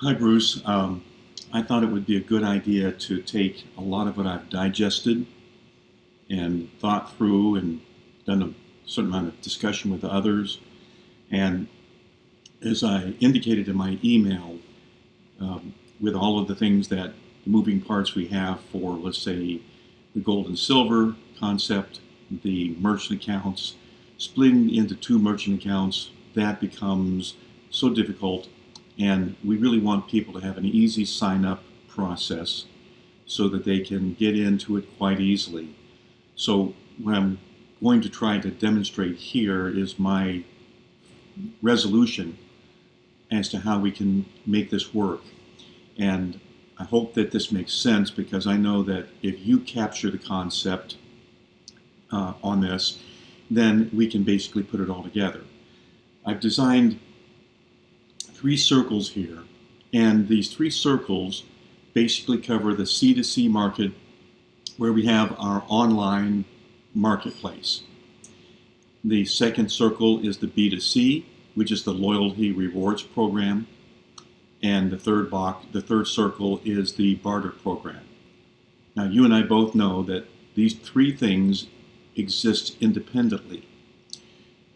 Hi, Bruce. I thought it would be a good idea to take a lot of what I've digested and thought through and done a certain amount of discussion with others. And as I indicated in my email, with all of the things that the moving parts we have for, let's say, the gold and silver concept, the merchant accounts, splitting into two merchant accounts, that becomes so difficult. And we really want people to have an easy sign up process so that they can get into it quite easily. So, what I'm going to try to demonstrate here is my resolution as to how we can make this work. And I hope that this makes sense because I know that if you capture the concept on this, then we can basically put it all together. I've designed three circles here, and these three circles basically cover the C2C market where we have our online marketplace. The second circle is the B2C, which is the loyalty rewards program. And the third circle is the barter program. Now, you and I both know that these three things exist independently.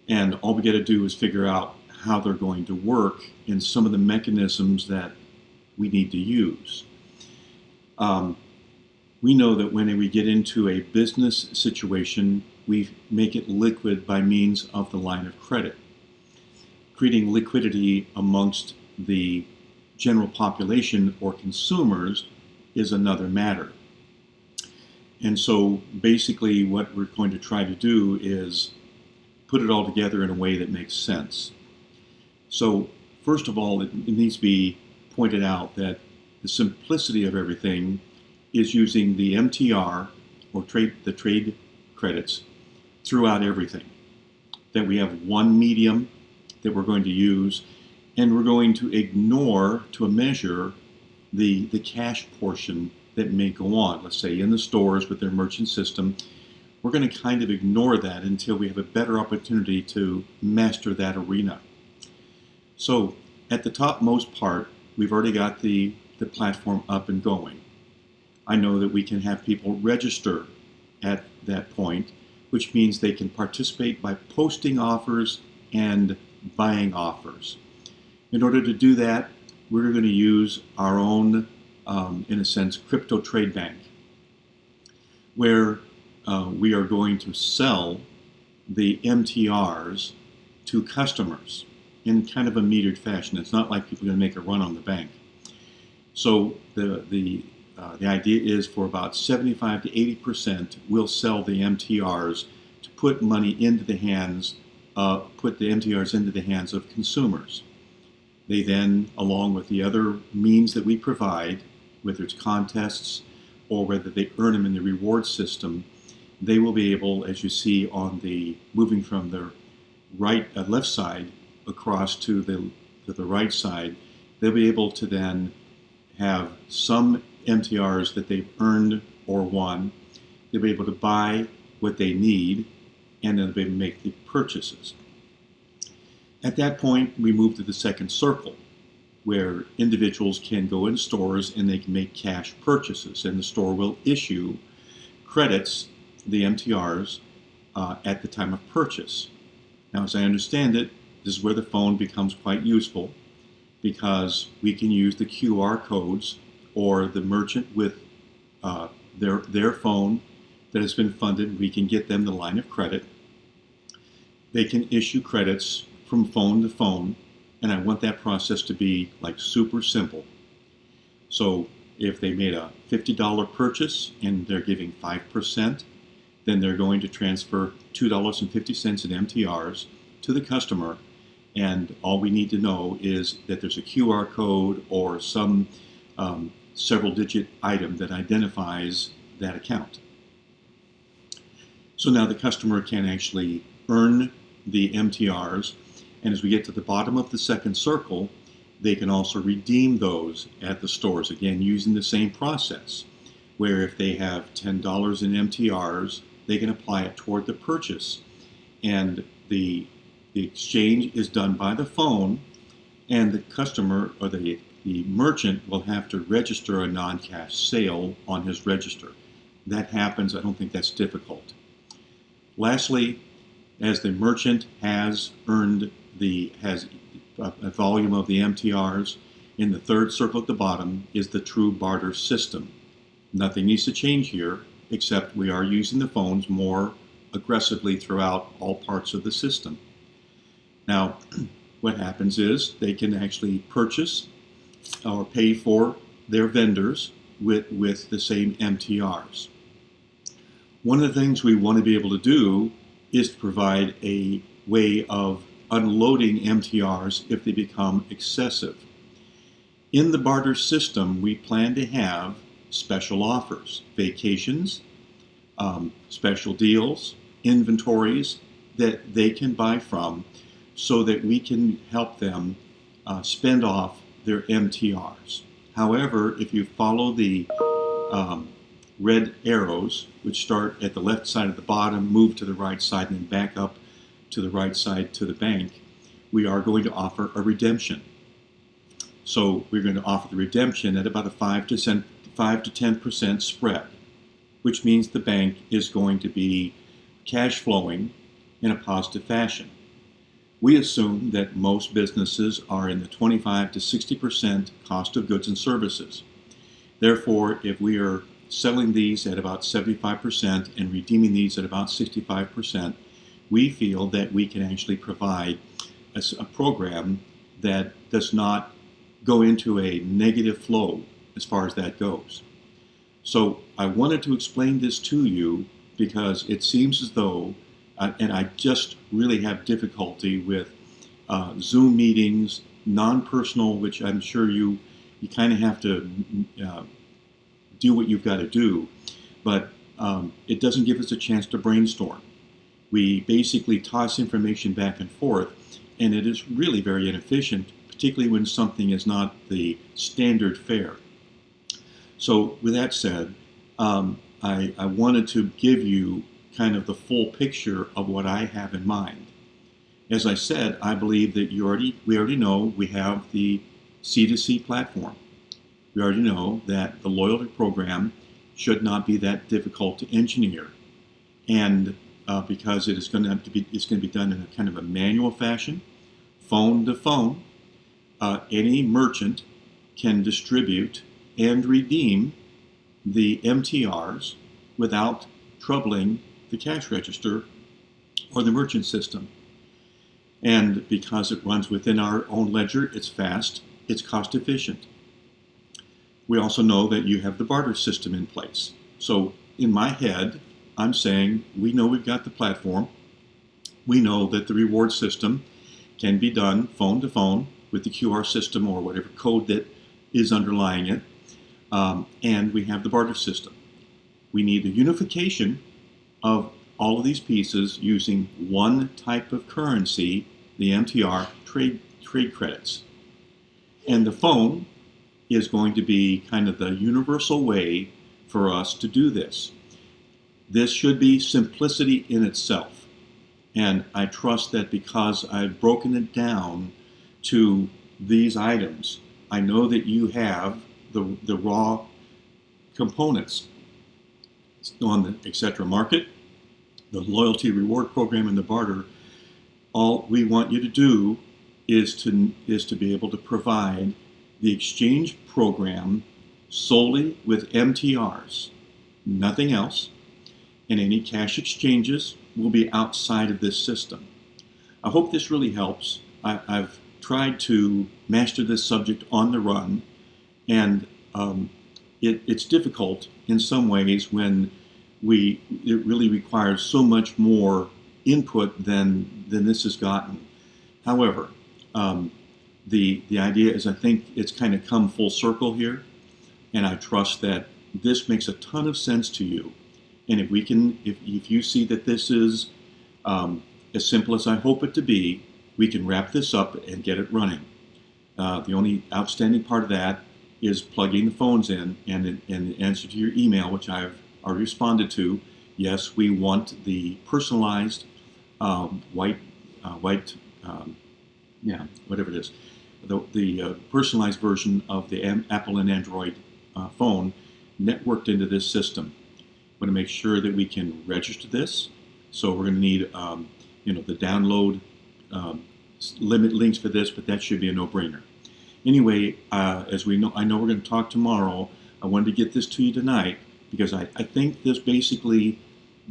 And all we got to do is figure out how they're going to work and some of the mechanisms that we need to use. We know that when we get into a business situation, we make it liquid by means of the line of credit. Creating liquidity amongst the general population or consumers is another matter. And so basically what we're going to try to do is put it all together in a way that makes sense. So first of all, it needs to be pointed out that the simplicity of everything is using the MTR or the trade credits throughout everything. That we have one medium that we're going to use, and we're going to ignore to a measure the cash portion that may go on. Let's say in the stores with their merchant system, we're going to kind of ignore that until we have a better opportunity to master that arena. So at the topmost part, we've already got the platform up and going. I know that we can have people register at that point, which means they can participate by posting offers and buying offers. In order to do that, we're going to use our own, in a sense, crypto trade bank, where we are going to sell the MTRs to customers in kind of a metered fashion. It's not like people are going to make a run on the bank. So the idea is for about 75 to 80%, we'll sell the MTRs to put money into the hands, put the MTRs into the hands of consumers. They then, along with the other means that we provide, whether it's contests or whether they earn them in the reward system, they will be able, as you see on the moving from the left side across to the right side, they'll be able to then have some MTRs that they've earned or won. They'll be able to buy what they need, and then they'll be able to make the purchases. At that point, we move to the second circle, where individuals can go in stores and they can make cash purchases, and the store will issue credits, the MTRs, at the time of purchase. Now, as I understand it, this is where the phone becomes quite useful, because we can use the QR codes or the merchant with their phone that has been funded. We can get them the line of credit. They can issue credits from phone to phone, and I want that process to be like super simple. So if they made a $50 purchase and they're giving 5%, then they're going to transfer $2.50 in MTRs to the customer, and all we need to know is that there's a QR code or some several-digit item that identifies that account. So now the customer can actually earn the MTRs, and as we get to the bottom of the second circle, they can also redeem those at the stores, again using the same process, where if they have $10 in MTRs, they can apply it toward the purchase. And the exchange is done by the phone, and the customer or the merchant will have to register a non-cash sale on his register. That happens. I don't think that's difficult. Lastly, as the merchant has earned has a volume of the MTRs, in the third circle at the bottom is the true barter system. Nothing needs to change here, except we are using the phones more aggressively throughout all parts of the system. Now, what happens is they can actually purchase or pay for their vendors with the same MTRs. One of the things we want to be able to do is to provide a way of unloading MTRs if they become excessive. In the barter system, we plan to have special offers, vacations, special deals, inventories that they can buy from so that we can help them spend off their MTRs. However, if you follow the red arrows, which start at the left side of the bottom, move to the right side, and then back up to the right side to the bank, we are going to offer a redemption. So we're going to offer the redemption at about a 5 to 10% spread, which means the bank is going to be cash flowing in a positive fashion. We assume that most businesses are in the 25 to 60% cost of goods and services. Therefore, if we are selling these at about 75% and redeeming these at about 65%, we feel that we can actually provide a program that does not go into a negative flow as far as that goes. So I wanted to explain this to you because it seems as though, and I just really have difficulty with Zoom meetings, non-personal, which I'm sure you kind of have to do what you've got to do, but it doesn't give us a chance to brainstorm. We basically toss information back and forth, and it is really very inefficient, particularly when something is not the standard fare. So with that said, I wanted to give you kind of the full picture of what I have in mind. As I said, I believe that we already know we have the C2C platform. We already know that the loyalty program should not be that difficult to engineer, and because it's going to be done in a kind of a manual fashion, phone to phone, any merchant can distribute and redeem the MTRs without troubling the cash register or the merchant system. And because it runs within our own ledger, it's fast, it's cost efficient. We also know that you have the barter system in place. So in my head, I'm saying we know we've got the platform. We know that the reward system can be done phone to phone with the QR system or whatever code that is underlying it. And we have the barter system. We need a unification of all of these pieces using one type of currency, the MTR trade credits. And the phone is going to be kind of the universal way for us to do this. This should be simplicity in itself. And I trust that because I've broken it down to these items, I know that you have the raw components on the etc. market, the loyalty reward program, and the barter. All we want you to do is to be able to provide the exchange program solely with MTRs, nothing else, and any cash exchanges will be outside of this system. I hope this really helps. I've tried to master this subject on the run, and it's difficult in some ways when it really requires so much more input than this has gotten. However, the idea is I think it's kind of come full circle here, and I trust that this makes a ton of sense to you. And if you see that this is as simple as I hope it to be, we can wrap this up and get it running. The only outstanding part of that is plugging the phones in, and in answer to your email, which I've already responded to, yes, we want the personalized whatever it is, the personalized version of the Apple and Android phone networked into this system. We want to make sure that we can register this. So we're going to need, the download limit links for this, but that should be a no-brainer. Anyway, as we know, I know we're going to talk tomorrow. I wanted to get this to you tonight because I think this basically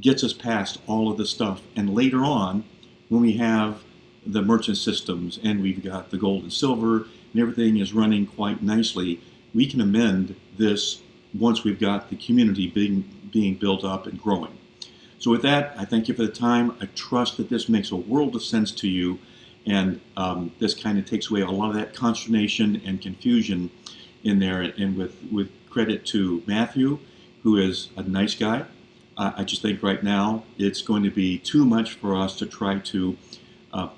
gets us past all of the stuff. And later on, when we have the merchant systems and we've got the gold and silver and everything is running quite nicely, we can amend this once we've got the community being built up and growing. So with that, I thank you for the time. I trust that this makes a world of sense to you, and this kind of takes away a lot of that consternation and confusion in there. And with credit to Matthew, who is a nice guy, I just think right now it's going to be too much for us to try to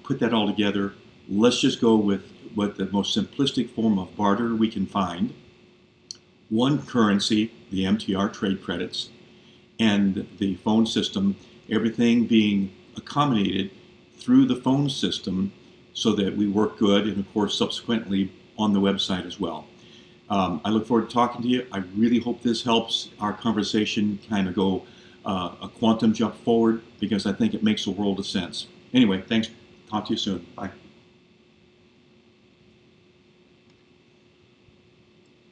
put that all together. Let's just go with what the most simplistic form of barter we can find. One currency, the MTR trade credits, and the phone system, everything being accommodated through the phone system so that we work good, and of course subsequently on the website as well. I look forward to talking to you. I really hope this helps our conversation kind of go a quantum jump forward, because I think it makes a world of sense. Anyway, thanks. Talk to you soon. Bye.